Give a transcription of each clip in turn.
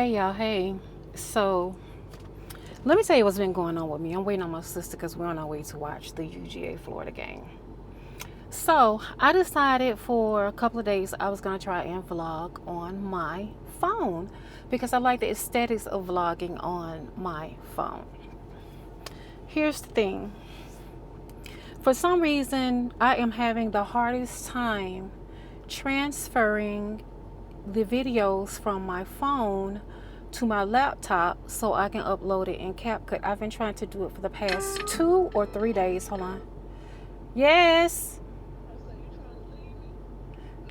Hey y'all, hey. So let me tell you what's been going on with me. I'm waiting on my sister because we're on our way to watch the UGA Florida game. So I decided for a couple of days I was gonna try and vlog on my phone because I like the aesthetics of vlogging on my phone. Here's the thing. For some reason, I am having the hardest time transferring the videos from my phone to my laptop so I can upload it in CapCut. I've been trying to do it for the past 2 or 3 days. Hold on. Yes.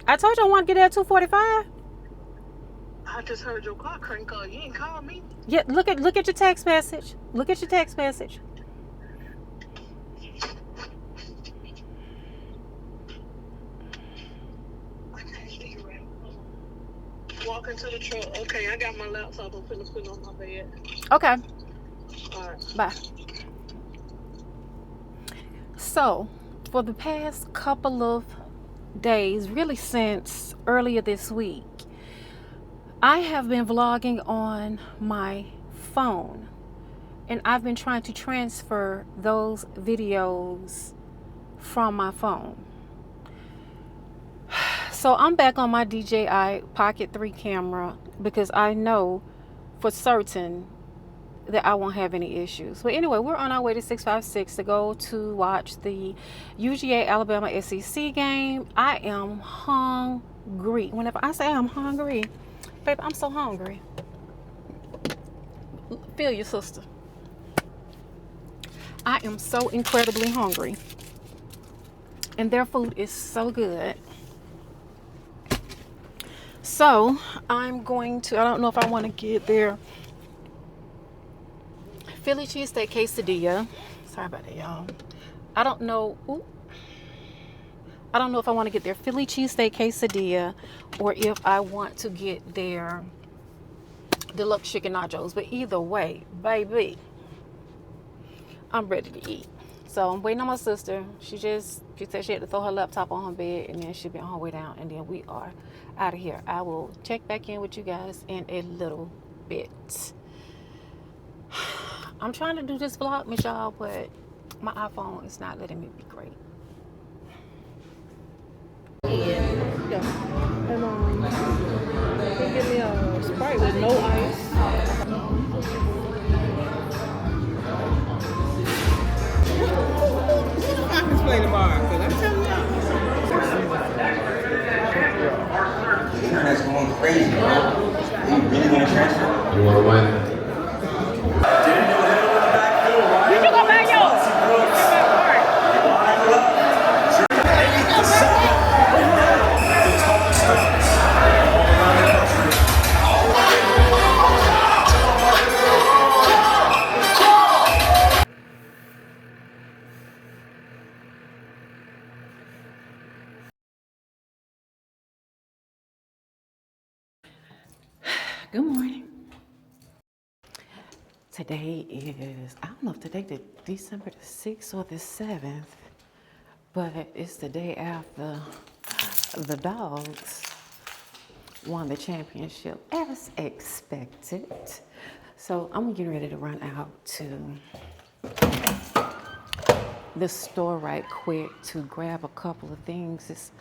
I told you I want to get there at 2:45. I just heard your car crank up. You ain't called me. Yeah, look at your text message. Look at your text message. Walk into the truck. Okay, I got my laptop. I'm finna put it on my bed. Okay. All right. Bye. So, for the past couple of days, really since earlier this week, I have been vlogging on my phone, and I've been trying to transfer those videos from my phone. So I'm back on my DJI Pocket 3 camera because I know for certain that I won't have any issues. But anyway, we're on our way to 656 to go to watch the UGA Alabama SEC game. I am hungry. Whenever I say I'm hungry, baby, I'm so hungry. Feel your sister. I am so incredibly hungry. And their food is so good. So I'm going to, I don't know if I want to get their Philly cheesesteak quesadilla. Sorry about that, y'all. I don't know. I don't know if I want to get their Philly cheesesteak quesadilla or if I want to get their deluxe chicken nachos. But either way, baby, I'm ready to eat. So I'm waiting on my sister. She said she had to throw her laptop on her bed and then she'll be on her way down. And then we are out of here. I will check back in with you guys in a little bit. I'm trying to do this vlog, y'all, but my iPhone is not letting me be great. Yeah. And he give me a Sprite with no ice. I can explain tomorrow, because I'm telling y'all. The internet's going crazy, bro. You really want to transfer? You want to win? Did you go back, yo? Good morning. Today is, I don't know if today is December the 6th or the 7th, but it's the day after the Dogs won the championship as expected. So I'm getting ready to run out to the store right quick to grab a couple of things. It's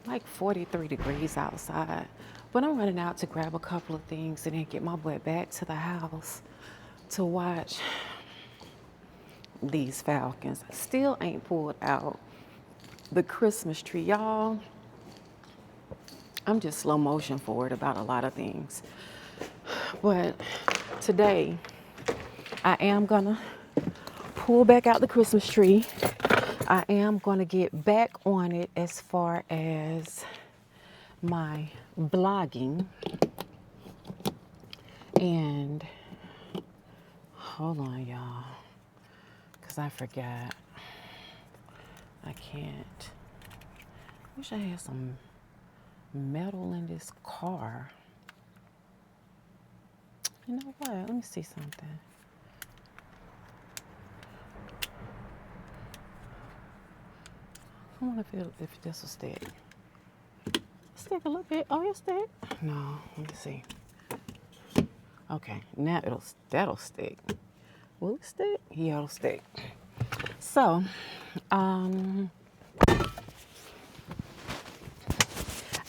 like 43 degrees outside, but I'm running out to grab a couple of things and then get my butt back to the house to watch these Falcons. I still ain't pulled out the Christmas tree, y'all. I'm just slow motion forward about a lot of things. But today, I am gonna pull back out the Christmas tree. I am gonna get back on it as far as my blogging. And hold on, y'all, because I forgot. I can't. Wish I had some metal in this car. You know what? Let me see something. I wonder if this will stick. Stick a little bit. Oh, it'll stick. No, let me see. Okay, now that'll stick. Will it stick? Yeah, it'll stick. So, I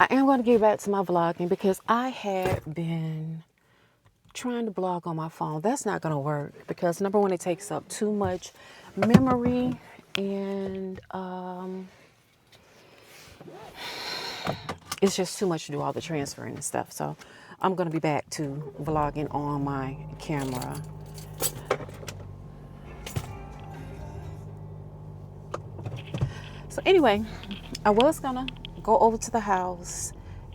am going to get back to my vlogging because I had been trying to vlog on my phone. That's not going to work because number one, it takes up too much memory, and it's just too much to do all the transferring and stuff. So I'm going to be back to vlogging on my camera. So anyway, I was gonna go over to the house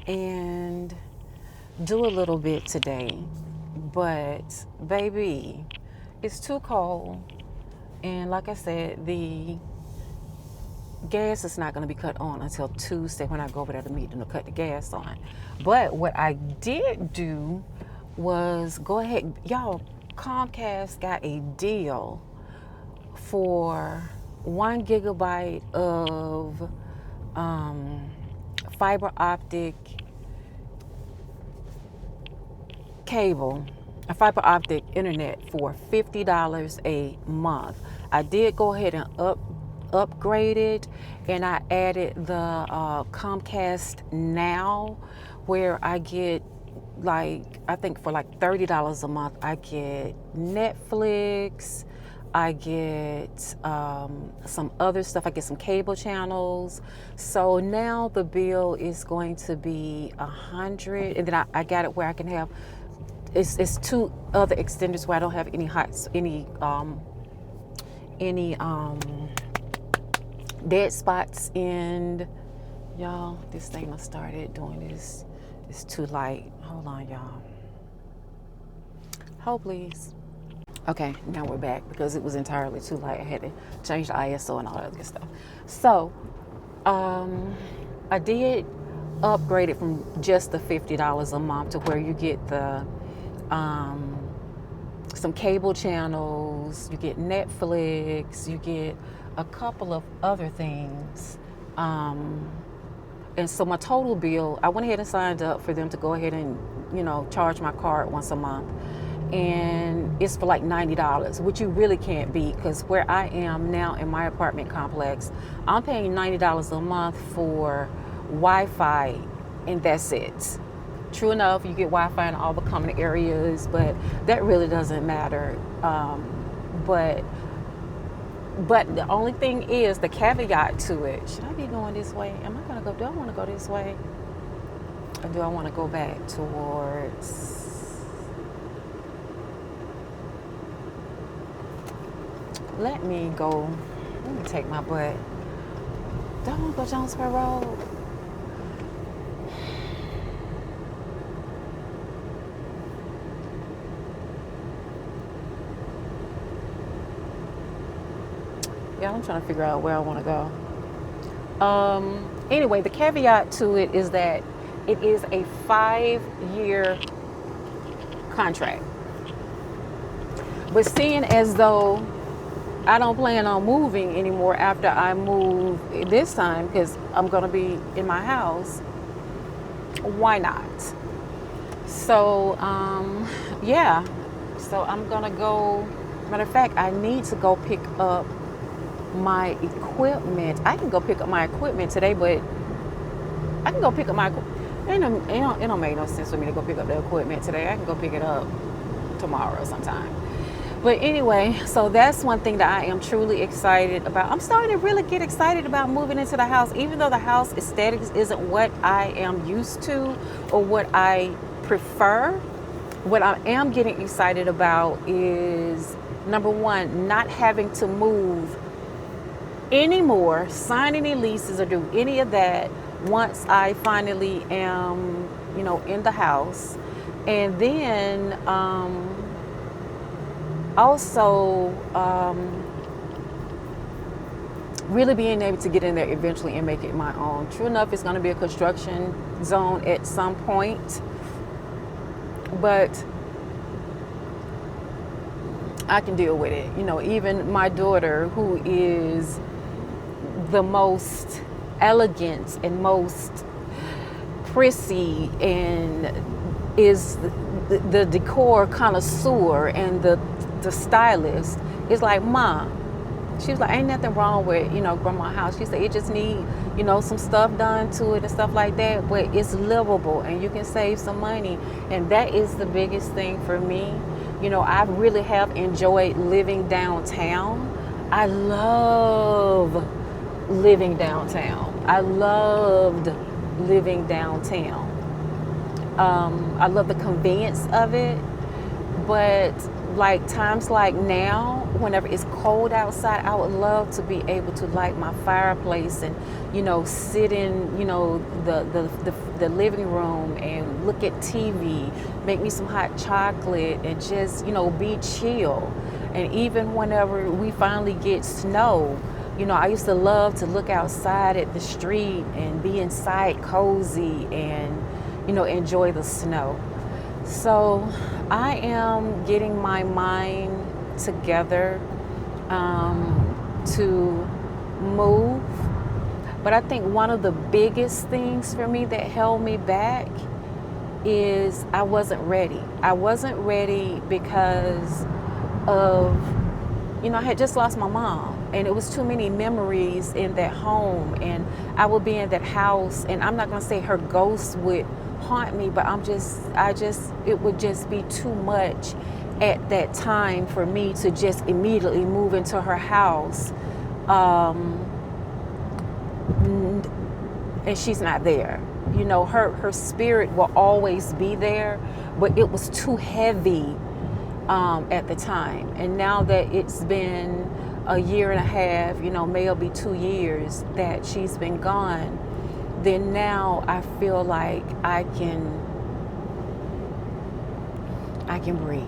and do a little bit today, but baby, it's too cold. And like I said, the gas is not gonna be cut on until Tuesday when I go over there to meet them to cut the gas on. But what I did do was go ahead, y'all, Comcast got a deal for 1 gigabyte of fiber optic cable, a fiber optic internet for $50 a month. I did go ahead and upgrade it, and I added the Comcast Now, where I get, like, I think for like $30 a month, I get Netflix, I get some other stuff. I get some cable channels. So now the bill is going to be $100, and then I got it where I can have it's 2 other extenders where I don't have any dead spots in. Y'all, this thing I started doing this. It's too light. Hold on, y'all. Hold, please. Okay, now we're back because it was entirely too light. I had to change the ISO and all that good stuff. So, I did upgrade it from just the $50 a month to where you get the some cable channels, you get Netflix, you get a couple of other things. And so my total bill, I went ahead and signed up for them to go ahead and, charge my card once a month. And it's for like $90, which you really can't beat, because where I am now in my apartment complex, I'm paying $90 a month for Wi-Fi, and that's it. True enough, you get Wi-Fi in all the common areas, but that really doesn't matter. But the only thing is, the caveat to it, should I be going this way? Do I want to go this way? Or do I want to go back towards... Let me take my butt. Do I want to go Jonesboro Road? Yeah, I'm trying to figure out where I want to go. Anyway, the caveat to it is that it is a 5-year contract. But seeing as though I don't plan on moving anymore after I move this time, because I'm going to be in my house, why not? So, yeah. So I'm going to go. Matter of fact, I need to go pick up my equipment. I can go pick up my equipment today, but I can go pick up my equipment. It don't make no sense for me to go pick up the equipment today. I can go pick it up tomorrow sometime. But anyway, so that's one thing that I am truly excited about. I'm starting to really get excited about moving into the house, even though the house aesthetics isn't what I am used to or what I prefer. What I am getting excited about is, number one, not having to move anymore, sign any leases or do any of that once I finally am, in the house. And then, also, really being able to get in there eventually and make it my own. True enough, it's going to be a construction zone at some point, but I can deal with it. Even my daughter, who is the most elegant and most prissy and is the decor connoisseur and the stylist is like, Mom, she was like, ain't nothing wrong with, grandma's house. She said it just need, some stuff done to it and stuff like that, but it's livable and you can save some money. And that is the biggest thing for me. I really have enjoyed living downtown. I love living downtown. I loved living downtown. I love the convenience of it, but like times like now, whenever it's cold outside, I would love to be able to light my fireplace and, sit in, the living room and look at TV, make me some hot chocolate and just, be chill. And even whenever we finally get snow, I used to love to look outside at the street and be inside cozy and, enjoy the snow. So I am getting my mind together to move. But I think one of the biggest things for me that held me back is I wasn't ready. I wasn't ready because of, I had just lost my mom. And it was too many memories in that home. And I would be in that house. And I'm not going to say her ghost would haunt me, but it would just be too much at that time for me to just immediately move into her house. And she's not there. Her spirit will always be there, but it was too heavy at the time. And now that it's been a year and a half, may it'll be 2 years that she's been gone, then now I feel like I can breathe,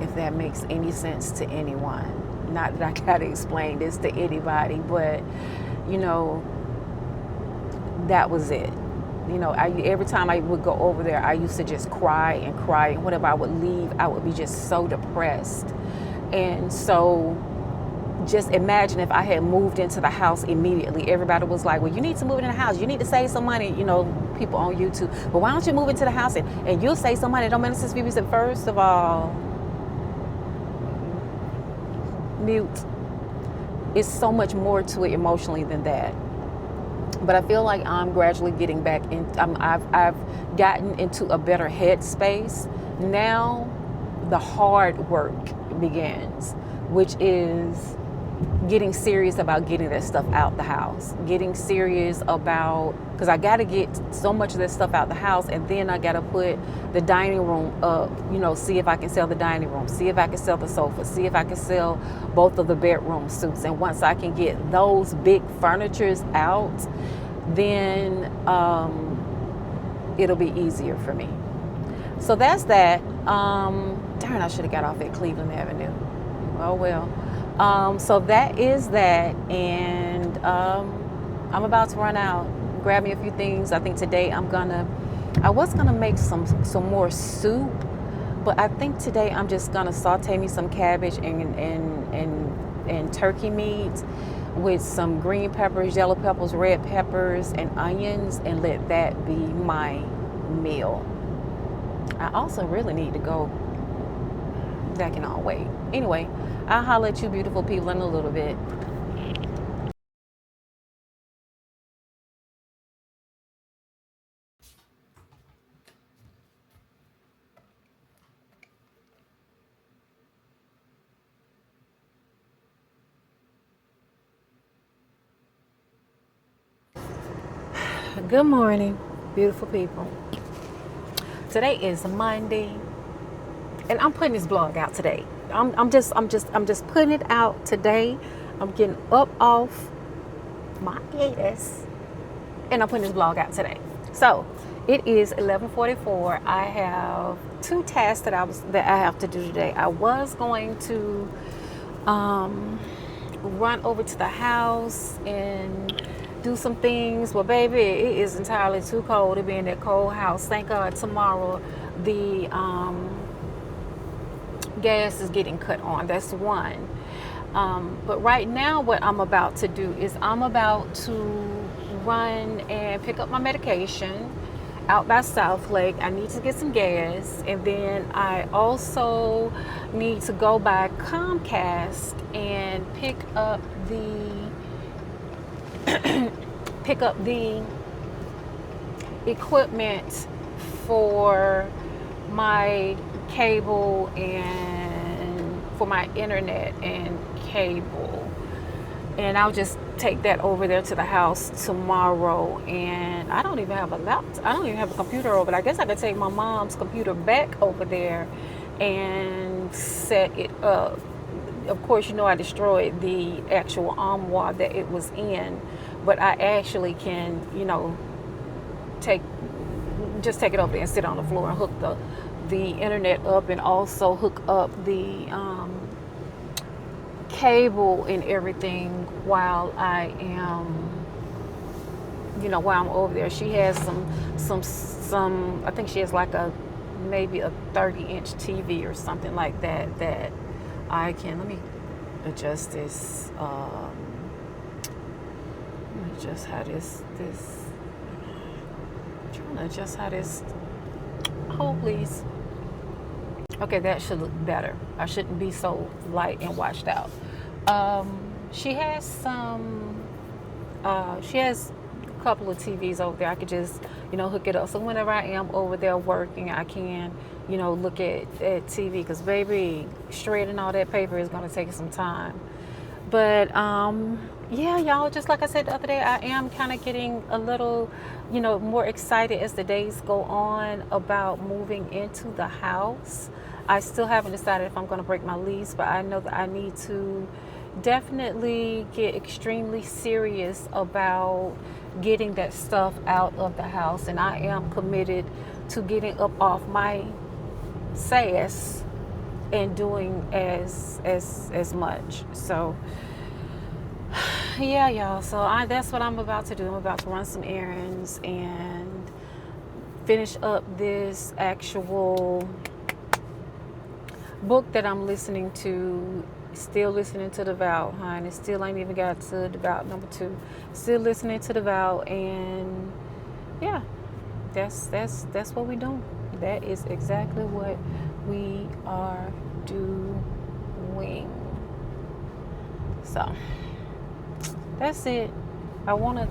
if that makes any sense to anyone. Not that I gotta explain this to anybody, but that was it. Every time I would go over there, I used to just cry and cry, and whenever I would leave, I would be just so depressed. And so just imagine if I had moved into the house immediately. Everybody was like, well, you need to move in the house. You need to save some money, people on YouTube. But why don't you move into the house and you'll save some money? Don't make sense. People said, first of all, mute. It's so much more to it emotionally than that. But I feel like I'm gradually getting back in. I've gotten into a better headspace. Now the hard work begins, which is getting serious about getting that stuff out the house, getting serious about, because I got to get so much of this stuff out the house, and then I got to put the dining room up, see if I can sell the dining room, see if I can sell the sofa, see if I can sell both of the bedroom suites. And once I can get those big furnitures out, then it'll be easier for me. So that's that. Darn, I should have got off at Cleveland Avenue. Oh well. So that is that, and I'm about to run out. Grab me a few things. I think today I was gonna make some more soup, but I think today I'm just gonna saute me some cabbage and turkey meat with some green peppers, yellow peppers, red peppers, and onions, and let that be my meal. I also really need to go. That can all wait. Anyway, I'll holler at you beautiful people in a little bit. Good morning, beautiful people. Today is Monday, and I'm putting this vlog out today. I'm just putting it out today. I'm getting up off my ass, and I'm putting this vlog out today. So it is 11:44. I have 2 tasks that I have to do today. I was going to run over to the house and do some things. Well, baby, it is entirely too cold to be in that cold house. Thank God tomorrow the gas is getting cut on. That's one. But right now what I'm about to do is I'm about to run and pick up my medication, out by South Lake. I need to get some gas, and then I also need to go by Comcast and pick up the equipment for my cable and for my internet and cable. And I'll just take that over there to the house tomorrow. And I don't even have a laptop. I don't even have a computer over there. I guess I could take my mom's computer back over there and set it up. Of course, you know, I destroyed the actual armoire that it was in, but I actually can, you know, take it over there and sit on the floor and hook the internet up, and also hook up the cable and everything while I am, you know, while I'm over there. She has some I think she has like maybe a 30-inch TV or something like that I can, let me adjust this, let me adjust how this I'm trying to adjust how this, oh please. Okay, that should look better. I shouldn't be so light and washed out. She has a couple of TVs over there. I could just, you know, hook it up. So whenever I am over there working, I can, you know, look at TV. Because baby, shredding all that paper is going to take some time. But yeah, y'all, just like I said the other day, I am kind of getting a little, you know, more excited as the days go on about moving into the house. I still haven't decided if I'm going to break my lease, but I know that I need to definitely get extremely serious about getting that stuff out of the house. And I am committed to getting up off my sass and doing as much. So yeah, y'all, so that's what I'm about to do. I'm about to run some errands and finish up this actual book that I'm listening to. Still listening to The Vow, honey. Still ain't even got to The Vow number 2. Still listening to The Vow, and yeah, that's what we doing. That is exactly what we are doing. So that's it. I want to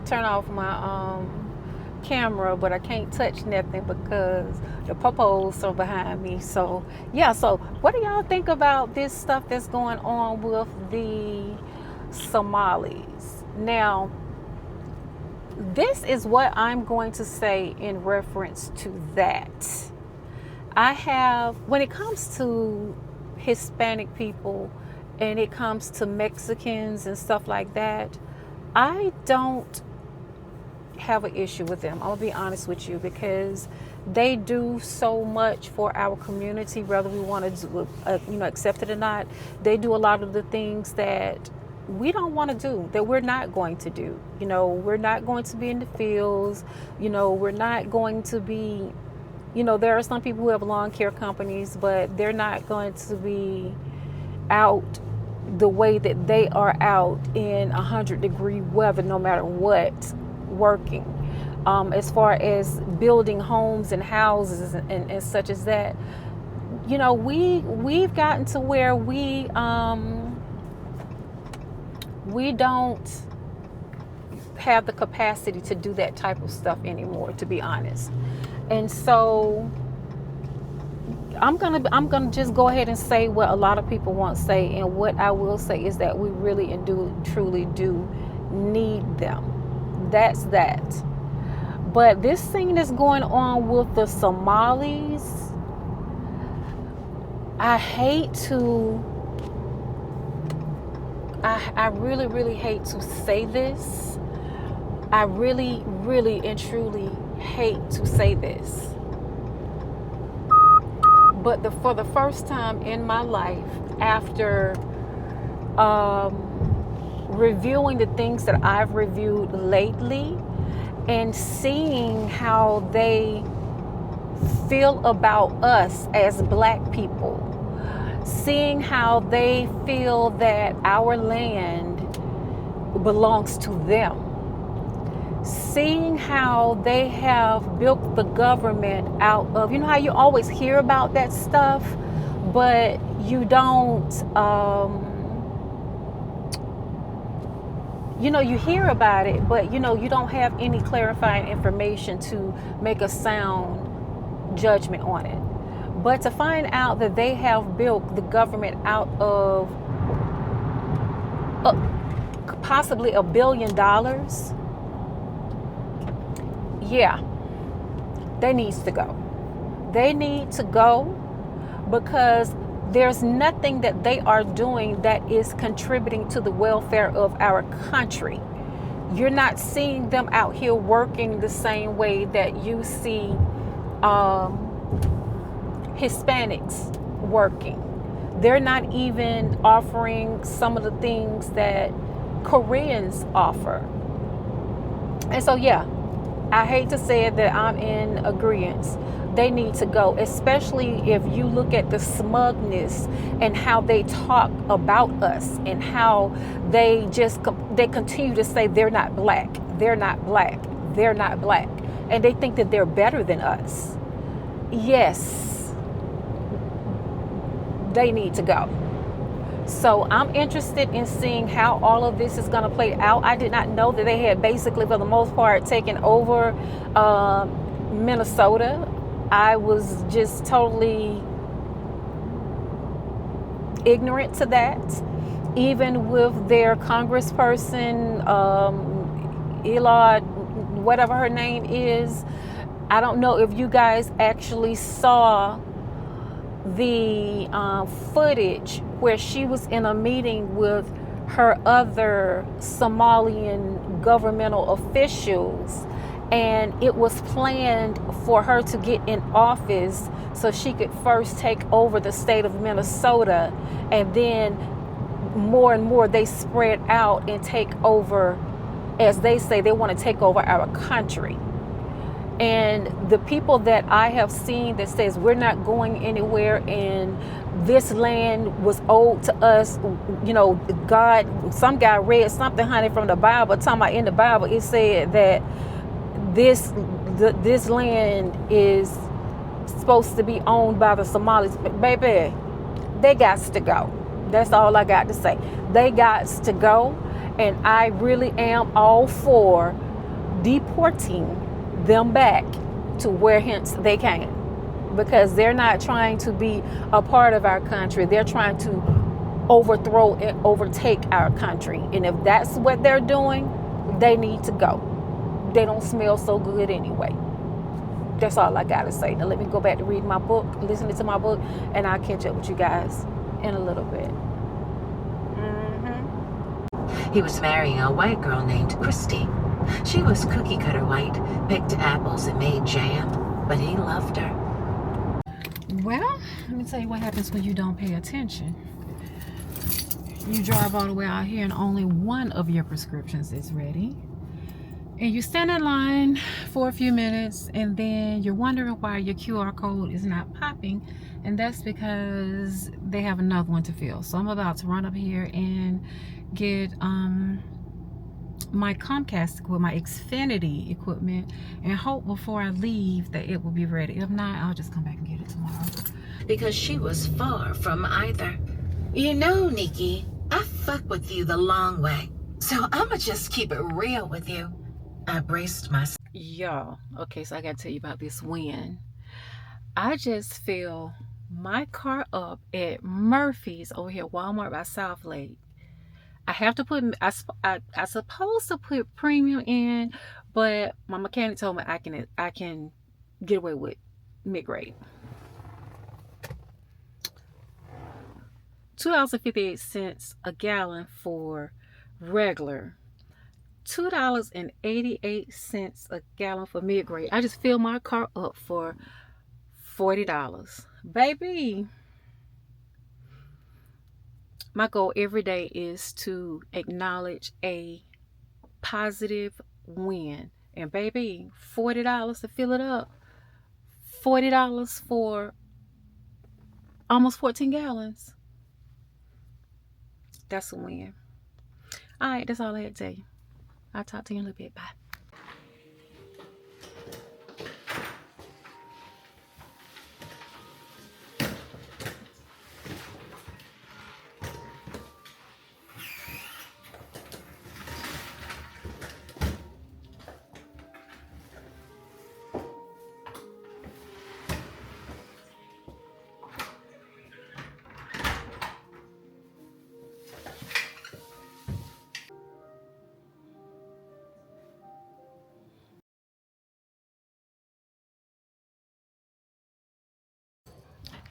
turn off my camera, but I can't touch nothing because the popos are behind me. So yeah, so what do y'all think about this stuff that's going on with the Somalis? Now, this is what I'm going to say in reference to that. When it comes to Hispanic people and it comes to Mexicans and stuff like that, I don't have an issue with them. I'm gonna be honest with you, because they do so much for our community, whether we want to accept it or not. They do a lot of the things that we don't want to do, that we're not going to do. You know, we're not going to be in the fields. You know, we're not going to be, you know, there are some people who have lawn care companies, but they're not going to be out the way that they are out in 100-degree weather, no matter what, working. As far as building homes and houses and such as that, you know, we've gotten to where we don't have the capacity to do that type of stuff anymore, to be honest. And so I'm gonna just go ahead and say what a lot of people won't say, and what I will say is that we really and truly do need them. That's that. But this thing that's going on with the Somalis, I really, really hate to say this. I really, really and truly hate to say this. But for the first time in my life, after reviewing the things that I've reviewed lately and seeing how they feel about us as black people, seeing how they feel that our land belongs to them, seeing how they have built the government out of, you know how you always hear about that stuff, but you don't, you know, you hear about it, but you know, you don't have any clarifying information to make a sound judgment on it. But to find out that they have built the government out of possibly $1 billion, yeah, they needs to go. They need to go because there's nothing that they are doing that is contributing to the welfare of our country. You're not seeing them out here working the same way that you see Hispanics working. They're not even offering some of the things that Koreans offer. And so, yeah, I hate to say it that I'm in agreement. They need to go, especially if you look at the smugness and how they talk about us and how they continue to say they're not black, they're not black, they're not black. And they think that they're better than us. Yes, they need to go. So I'm interested in seeing how all of this is going to play out. I did not know that they had basically, for the most part, taken over Minnesota. I was just totally ignorant to that. Even with their congressperson, Elad, whatever her name is, I don't know if you guys actually saw the footage where she was in a meeting with her other Somalian governmental officials, and it was planned for her to get in office so she could first take over the state of Minnesota, and then more and more they spread out and take over, as they say, they want to take over our country. And the people that I have seen that says we're not going anywhere and this land was owed to us, you know, God, some guy read something, honey, from the Bible, talking about in the Bible, it said that this land is supposed to be owned by the Somalis. Baby, they got to go. That's all I got to say. They got to go. And I really am all for deporting them back to where hence they came, because they're not trying to be a part of our country. They're trying to overthrow and overtake our country. And if that's what they're doing, they need to go. They don't smell so good anyway. That's all I gotta say. Now let me go back to reading my book, listening to my book, and I'll catch up with you guys in a little bit. He was marrying a white girl named Christy. She was cookie cutter white, picked apples and made jam, but he loved her. Well, let me tell you what happens when you don't pay attention. You drive all the way out here and only one of your prescriptions is ready. And you stand in line for a few minutes and then you're wondering why your QR code is not popping. And that's because they have another one to fill. So I'm about to run up here and get my Comcast with my Xfinity equipment and hope before I leave that it will be ready. If not, I'll just come back and get it tomorrow. Because she was far from either. You know, Nikki, I fuck with you the long way. So I'ma just keep it real with you. I braced myself. Y'all, okay, so I gotta tell you about this win. I just filled my car up at Murphy's over here, Walmart by South Lake. I have to put, I supposed to put premium in, but my mechanic told me I can get away with mid-grade. $2.58 a gallon for regular. $2.88 a gallon for mid-grade. I just filled my car up for $40. Baby, my goal every day is to acknowledge a positive win. And baby, $40 to fill it up. $40 for almost 14 gallons. That's a win. All right, that's all I had to tell you. I'll talk to you in a little bit. Bye.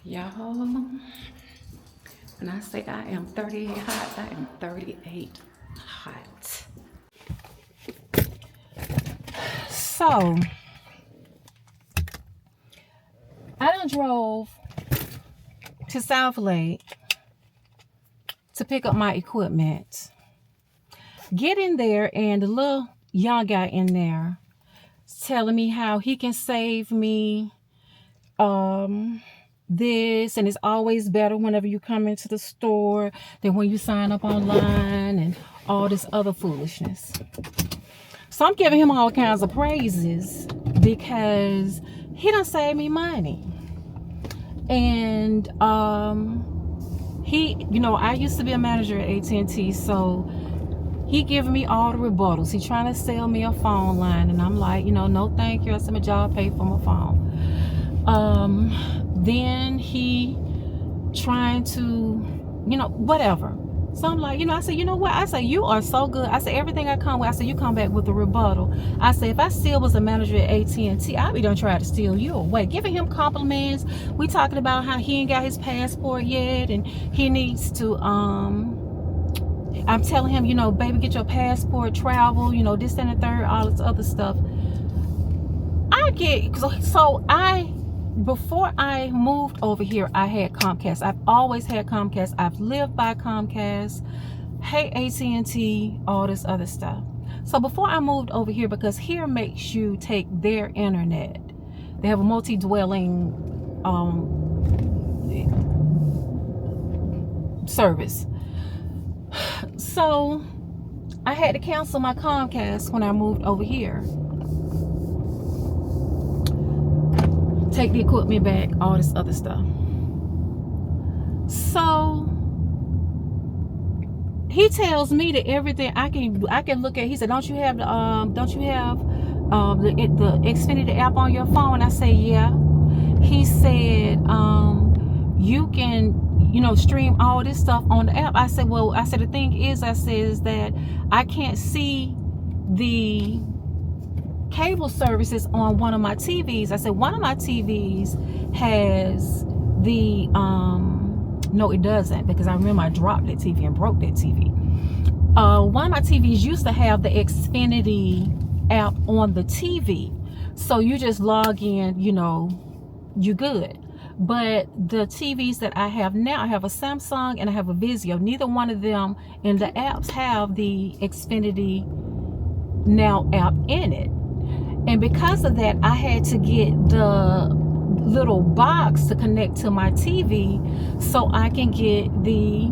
Y'all, when I say I am 38 hot, I am 38 hot. So, I done drove to South Lake to pick up my equipment. Get in there, and the little young guy in there is telling me how he can save me this, and it's always better whenever you come into the store than when you sign up online, and all this other foolishness. So I'm giving him all kinds of praises because he done saved me money. And he, you know, I used to be a manager at AT&T, so he giving me all the rebuttals. He trying to sell me a phone line, and I'm like, you know, no thank you. I said my job paid for my phone. Then he trying to, you know, whatever. So I'm like, you know, I said, you know what? I said, you are so good. I said, everything I come with, I said, you come back with a rebuttal. I said, if I still was a manager at AT&T, I'd be done trying to steal you away. Giving him compliments. We talking about how he ain't got his passport yet, and he needs to, I'm telling him, you know, baby, get your passport, travel, you know, this and the third, all this other stuff. Before I moved over here, I had Comcast. I've always had Comcast. I've lived by Comcast. Hate AT&T, all this other stuff. So before I moved over here, because here makes you take their internet. They have a multi-dwelling service. So I had to cancel my Comcast when I moved over here. Take the equipment back, all this other stuff. So he tells me that everything I can look at. He said, don't you have the Xfinity app on your phone? I say, yeah. He said, you can, you know, stream all this stuff on the app. I said, well, I said, the thing is, I said, is that I can't see the cable services on one of my TVs. I said, one of my TVs has the no, it doesn't, because I remember I dropped that TV and broke that TV. One of my TVs used to have the Xfinity app on the TV, so you just log in, you know, you good. But the TVs that I have now, I have a Samsung and I have a Vizio. Neither one of them in the apps have the Xfinity Now app in it. And because of that, I had to get the little box to connect to my TV so I can get the,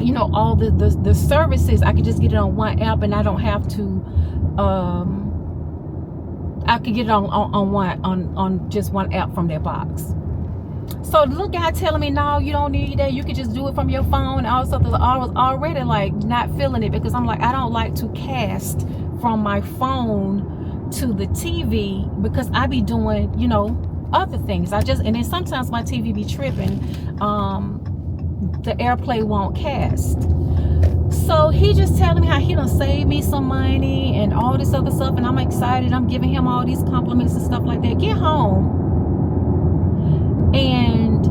you know, all the services. I can just get it on one app, and I don't have to, I can get it on just one app from that box. So the little guy telling me, no, you don't need that. You can just do it from your phone and all this other. I was already like not feeling it, because I'm like, I don't like to cast from my phone to the TV, because I be doing, you know, other things. And then sometimes my TV be tripping. The AirPlay won't cast. So he just telling me how he done saved me some money and all this other stuff, and I'm excited. I'm giving him all these compliments and stuff like that. Get home and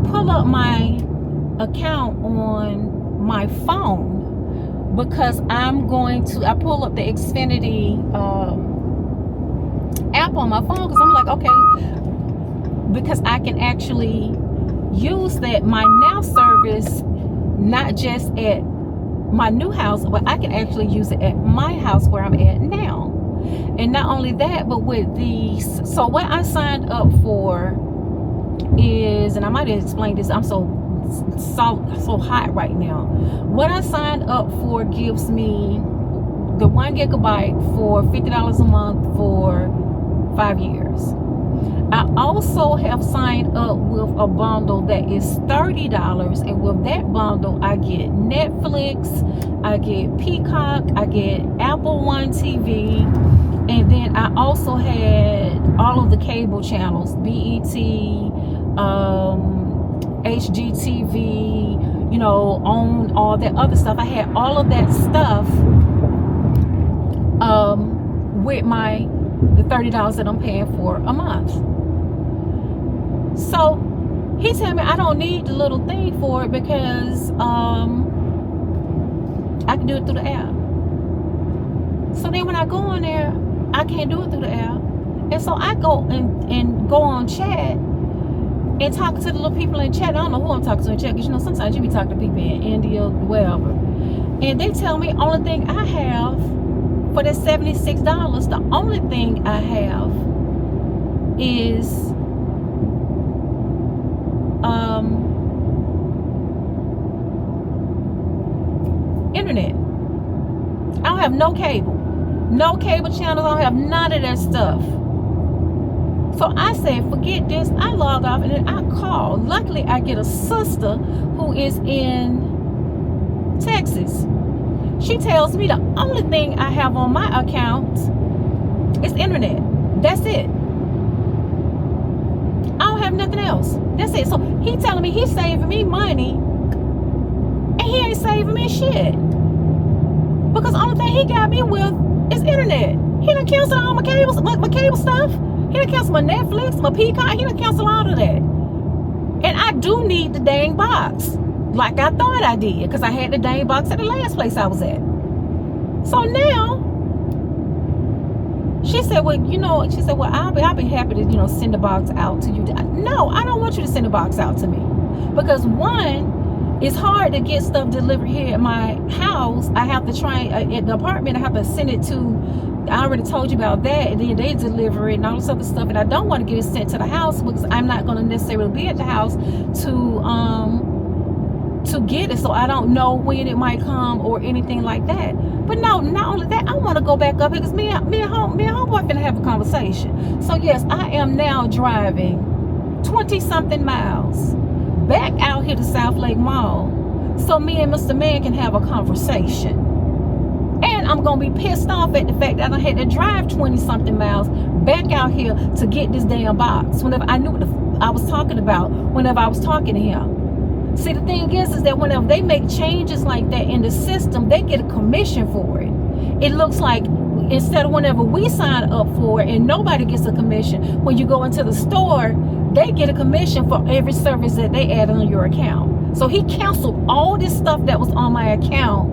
pull up my account on my phone, because I pull up the Xfinity app on my phone, because I'm like, okay, because I can actually use that my Now service, not just at my new house, but I can actually use it at my house where I'm at now. And not only that, but with so what I signed up for is, and I might have explained this, I'm so hot right now. What I signed up for gives me the 1 gigabyte for $50 a month for 5 years. I also have signed up with a bundle that is $30, and with that bundle I get Netflix, I get Peacock, I get Apple One TV, and then I also had all of the cable channels, BET, HGTV, you know, on all that other stuff. I had all of that stuff with the $30 that I'm paying for a month. So he tell me I don't need the little thing for it because I can do it through the app. So then when I go on there, I can't do it through the app. And so I go and go on chat and talk to the little people in chat. I don't know who I'm talking to in chat, because you know sometimes you be talking to people in India, wherever. And they tell me only thing I have for that $76, the only thing I have is internet. I don't have no cable channels. I don't have none of that stuff. So I said, forget this. I log off and then I call. Luckily, I get a sister who is in Texas. She tells me the only thing I have on my account is internet. That's it. I don't have nothing else. That's it. So he telling me he's saving me money, and he ain't saving me shit. Because the only thing he got me with is internet. He done canceled all my cable stuff. He done canceled my Netflix, my Peacock. He done canceled all of that. And I do need the dang box, like I thought I did, because I had the dang box at the last place I was at. So now, she said, well, I'll be happy to, send the box out to you. No, I don't want you to send the box out to me. Because one, it's hard to get stuff delivered here at my house. I have to try at the apartment. I have to send it to, I already told you about that, and then they deliver it and all this other stuff. And I don't want to get it sent to the house because I'm not going to necessarily be at the house to get it. So I don't know when it might come or anything like that. But no, not only that, I want to go back up here because me and homeboy finna have a conversation. So yes, I am now driving 20-something miles back out here to South Lake Mall so me and Mr. Man can have a conversation. And I'm gonna be pissed off at the fact that I had to drive 20-something miles back out here to get this damn box whenever I knew what I was talking about whenever I was talking to him. See, the thing is that whenever they make changes like that in the system, they get a commission for it. It looks like instead of whenever we sign up for it and nobody gets a commission, when you go into the store, they get a commission for every service that they add on your account. So he canceled all this stuff that was on my account,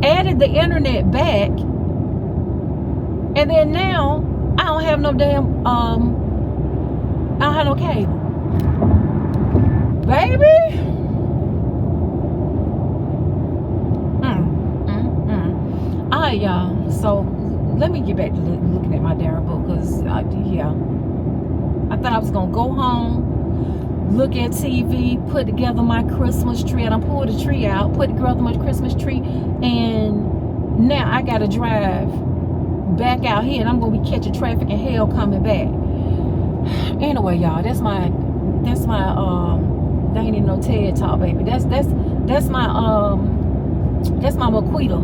added the internet back, and then now I don't have no damn I don't have no cable. Baby, alright, y'all, so let me get back to looking at my damn book, because I thought I was gonna go home, look at TV, put together my Christmas tree. I done pulled the tree out, put together my Christmas tree, and now I gotta drive back out here, and I'm gonna be catching traffic and hell coming back. Anyway, y'all, that's my they ain't even no TED talk, baby. That's my Maquita.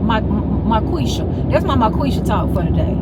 My Quisha. That's my Maquisha talk for today.